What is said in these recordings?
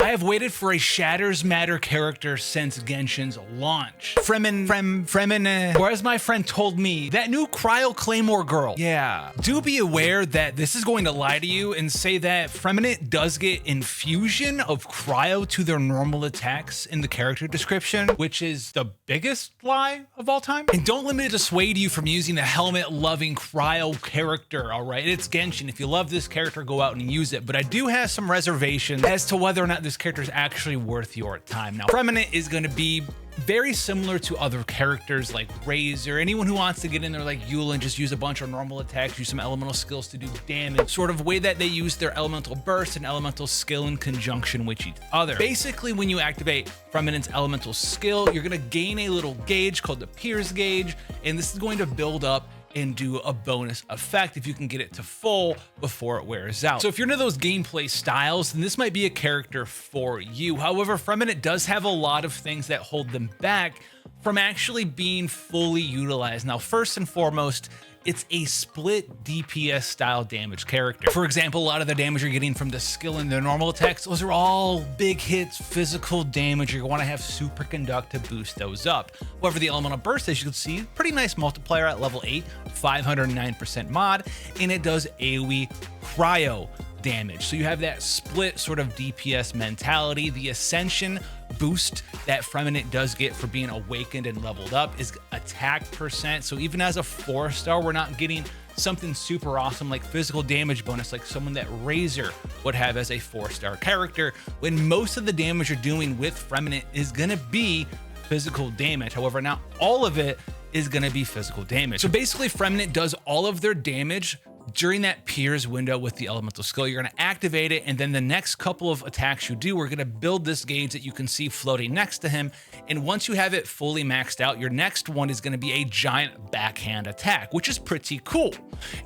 I have waited for a Shatters Matter character since Genshin's launch. Freminet, or as my friend told me, that new Cryo Claymore girl. Yeah. Do be aware that this is going to lie to you and say that Freminet does get infusion of cryo to their normal attacks in the character description, which is the biggest lie of all time. And don't let me dissuade you from using a helmet-loving cryo character, all right? It's Genshin. If you love this character, go out and use it. But I do have some reservations as to whether or not this character is actually worth your time. Now, Freminet is going to be very similar to other characters like Razor, anyone who wants to get in there like Eula and just use a bunch of normal attacks, use some elemental skills to do damage, sort of way that they use their elemental burst and elemental skill in conjunction with each other. Basically, when you activate Freminet's elemental skill, you're going to gain a little gauge called the Pierce gauge, and this is going to build up and do a bonus effect if you can get it to full before it wears out. So if you're into those gameplay styles, then this might be a character for you. However, Freminet does have a lot of things that hold them back from actually being fully utilized. Now, first and foremost, it's a split DPS style damage character. For example, a lot of the damage you're getting from the skill and the normal attacks, those are all big hits, physical damage. You're going to have Superconduct to boost those up. However, the elemental burst, as you can see, pretty nice multiplier at level 8, 509% mod, and it does AoE cryo damage. So you have that split sort of DPS mentality. The Ascension boost that Freminet does get for being awakened and leveled up is attack percent. So even as a 4-star, we're not getting something super awesome like physical damage bonus like someone that Razor would have as a 4-star character, when most of the damage you're doing with Freminet is going to be physical damage. However, not all of it is going to be physical damage. So basically, Freminet does all of their damage during that Pierce window with the elemental skill. You're going to activate it, and then the next couple of attacks you do are going to build this gauge that you can see floating next to him. And once you have it fully maxed out, your next one is going to be a giant backhand attack, which is pretty cool.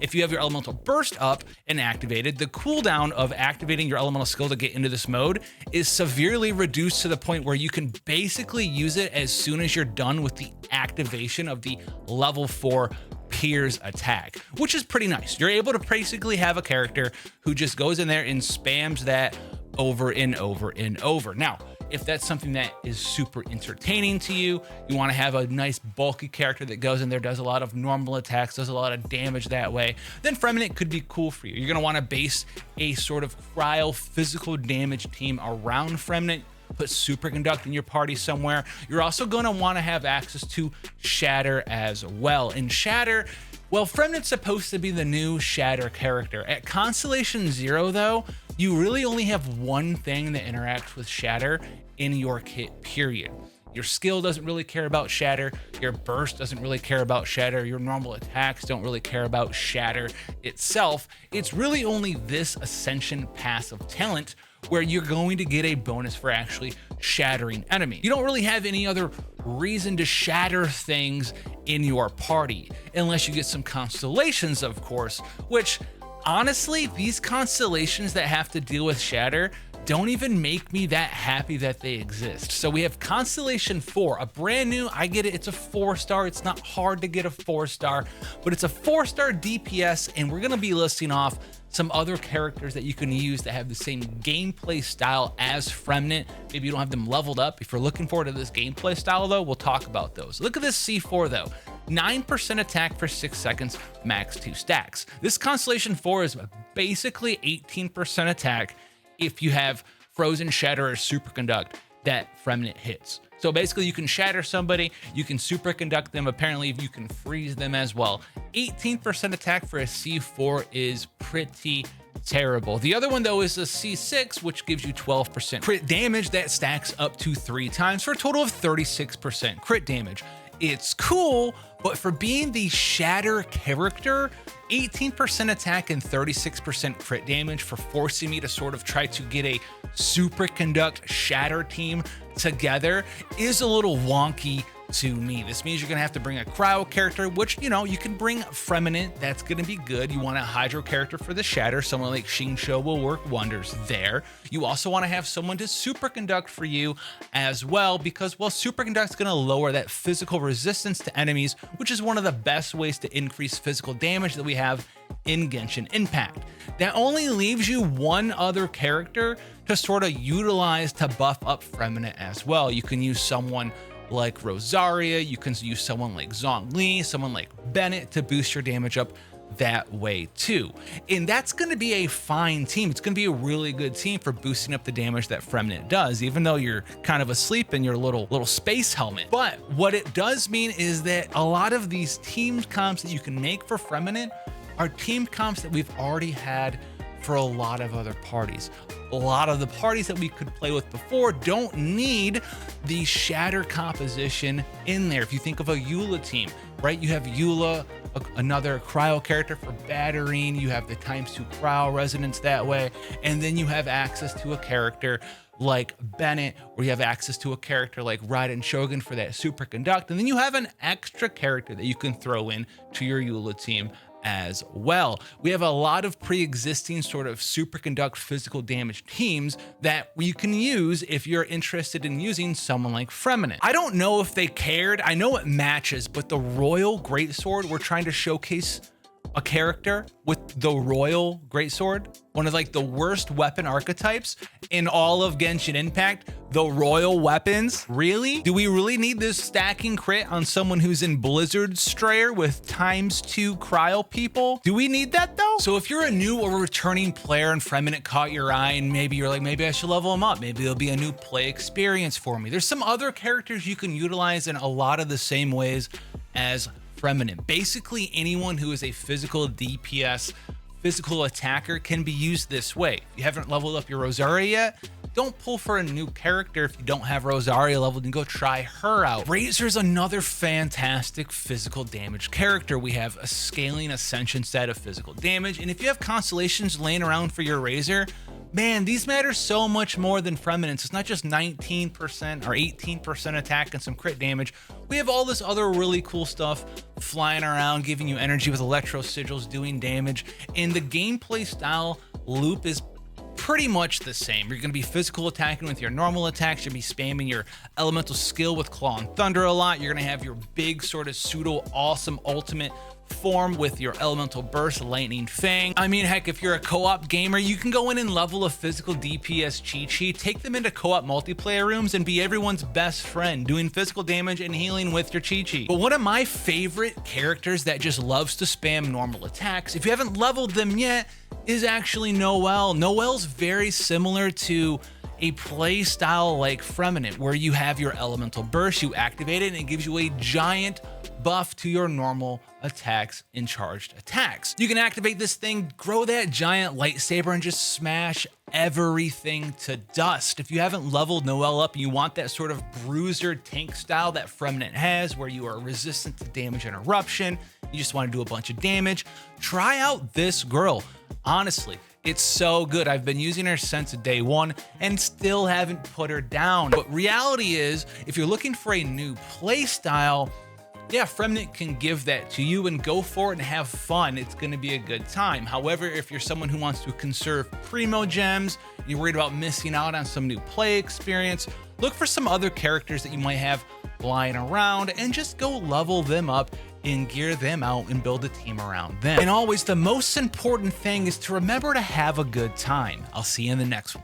If you have your elemental burst up and activated, the cooldown of activating your elemental skill to get into this mode is severely reduced to the point where you can basically use it as soon as you're done with the activation of the level 4 Pierce attack, which is pretty nice. You're able to basically have a character who just goes in there and spams that over and over and over. Now, if that's something that is super entertaining to you, you want to have a nice bulky character that goes in there, does a lot of normal attacks, does a lot of damage that way, then Freminet could be cool for you. You're going to want to base a sort of cryo physical damage team around Freminet. Put Superconduct in your party somewhere. You're also going to want to have access to Shatter as well. And Shatter, well, Freminet's supposed to be the new Shatter character. At Constellation 0, though, you really only have one thing that interacts with Shatter in your kit, period. Your skill doesn't really care about Shatter. Your burst doesn't really care about Shatter. Your normal attacks don't really care about Shatter itself. It's really only this Ascension passive talent where you're going to get a bonus for actually shattering enemies. You don't really have any other reason to shatter things in your party, unless you get some constellations, of course, which honestly, these constellations that have to deal with shatter don't even make me that happy that they exist. So we have Constellation 4, a brand new, I get it, it's a 4-star. It's not hard to get a 4-star, but it's a 4-star DPS, and we're gonna be listing off some other characters that you can use that have the same gameplay style as Freminet. Maybe you don't have them leveled up. If you're looking forward to this gameplay style though, we'll talk about those. Look at this C4 though. 9% attack for 6 seconds, max 2 stacks. This Constellation 4 is basically 18% attack if you have Frozen, Shatter, or Superconduct that Freminet hits. So basically you can shatter somebody, you can superconduct them, apparently you can freeze them as well. 18% attack for a C4 is pretty terrible. The other one though is a C6, which gives you 12% crit damage that stacks up to 3 times for a total of 36% crit damage. It's cool, but for being the Shatter character, 18% attack and 36% crit damage for forcing me to sort of try to get a Superconduct Shatter team together is a little wonky to me. This means you're gonna have to bring a cryo character, which, you know, you can bring Freminet. That's gonna be good. You want a hydro character for the shatter. Someone like Xingqiu will work wonders there. You also want to have someone to superconduct for you as well, because, well, superconduct's gonna lower that physical resistance to enemies, which is one of the best ways to increase physical damage that we have in Genshin Impact. That only leaves you one other character to sort of utilize to buff up Freminet as well. You can use someone like Rosaria, you can use someone like Zhongli, someone like Bennett to boost your damage up that way too. And that's going to be a fine team. It's going to be a really good team for boosting up the damage that Freminet does, even though you're kind of asleep in your little space helmet. But what it does mean is that a lot of these team comps that you can make for Freminet are team comps that we've already had for a lot of other parties. A lot of the parties that we could play with before don't need the shatter composition in there. If you think of a Eula team, right? You have Eula, another cryo character for battering, you have the ×2 cryo resonance that way, and then you have access to a character like Bennett, or you have access to a character like Raiden Shogun for that superconduct, and then you have an extra character that you can throw in to your Eula team as well. We have a lot of pre-existing sort of superconduct physical damage teams that you can use if you're interested in using someone like Freminet. I don't know if they cared. I know it matches, but the Royal Greatsword, we're trying to showcase a character with the Royal Greatsword, one of like the worst weapon archetypes in all of Genshin Impact, the Royal Weapons. Really? Do we really need this stacking crit on someone who's in Blizzard Strayer with ×2 cryo people? Do we need that though? So if you're a new or returning player and Freminet caught your eye and maybe you're like, maybe I should level him up, maybe it'll be a new play experience for me. There's some other characters you can utilize in a lot of the same ways as Freminet. Basically, anyone who is a physical DPS, physical attacker can be used this way. If you haven't leveled up your Rosaria yet, don't pull for a new character if you don't have Rosaria leveled and go try her out. Razor's another fantastic physical damage character. We have a scaling ascension set of physical damage, and if you have constellations laying around for your Razor, man, these matter so much more than Freminet. It's not just 19% or 18% attack and some crit damage. We have all this other really cool stuff flying around, giving you energy with electro sigils, doing damage. And the gameplay style loop is pretty much the same. You're going to be physical attacking with your normal attacks. You'll be spamming your elemental skill with Claw and Thunder a lot. You're going to have your big sort of pseudo awesome ultimate form with your elemental burst, Lightning Fang. I mean, heck, if you're a co-op gamer, you can go in and level a physical DPS Chi-Chi, take them into co-op multiplayer rooms and be everyone's best friend, doing physical damage and healing with your Chi-Chi. But one of my favorite characters that just loves to spam normal attacks, if you haven't leveled them yet, is actually Noelle. Noelle's very similar to a play style like Freminet, where you have your elemental burst, you activate it, and it gives you a giant buff to your normal attacks and charged attacks. You can activate this thing, grow that giant lightsaber, and just smash everything to dust. If you haven't leveled Noelle up and you want that sort of bruiser tank style that Freminet has, where you are resistant to damage interruption, you just want to do a bunch of damage, try out this girl. Honestly, it's so good. I've been using her since day one and still haven't put her down. But reality is, if you're looking for a new play style, yeah, Freminet can give that to you, and go for it and have fun. It's going to be a good time. However, if you're someone who wants to conserve primo gems, you're worried about missing out on some new play experience, look for some other characters that you might have lying around and just go level them up and gear them out and build a team around them. And always, the most important thing is to remember to have a good time. I'll see you in the next one.